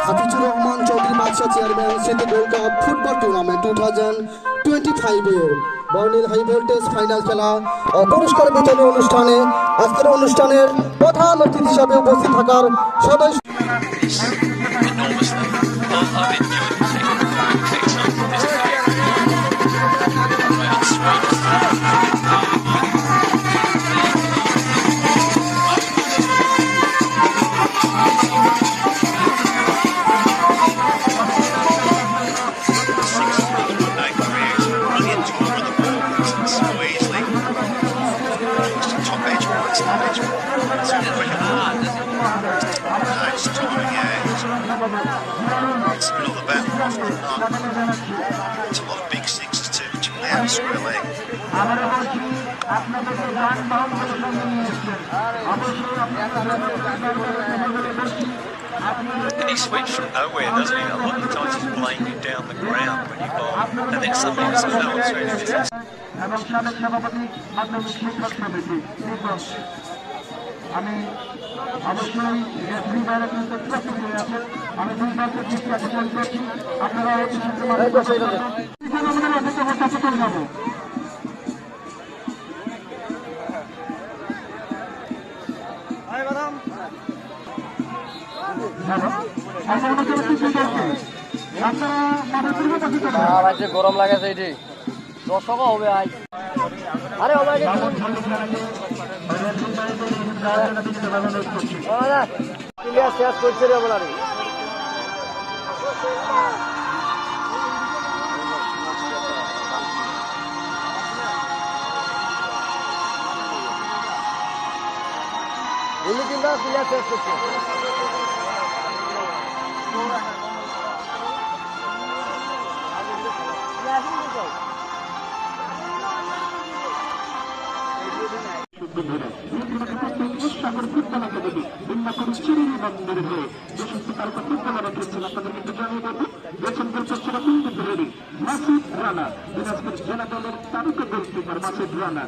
Hafizur Rahman Chowdhury Badshah chairman স্মৃতি gold cup football tournament 2025-এর বর্ণিল হাই ভোল্টেজ ফাইনাল খেলা ও পুরস্কার বিতরণী অনুষ্ঠানে আজকের অনুষ্ঠানের প্রধান অতিথি হিসাবে উপস্থিত থাকার সদস্য It's all about off the nut. It's a lot of big sixes too, which will have a square leg. And he switched from nowhere, doesn't he? A lot of the times he's playing you down the ground when you bowl, and then suddenly there's a foul straight. আমি অবশ্যই referee দ্বারা কিন্তু প্রস্তুত হয়ে আছে আমি দুই দলকে ঠিকঠাক করছি আপনারা অতি সচেতন যাবো গরম লাগাছে এটি দর্শক হবে আজ আরে শেষ করছে রে বলারি বলি কিংবা প্লেয়ার শেষ করছে রানা দিনাজপুর জেলা দলের তারকা গোলকিপার মাসুদ রানা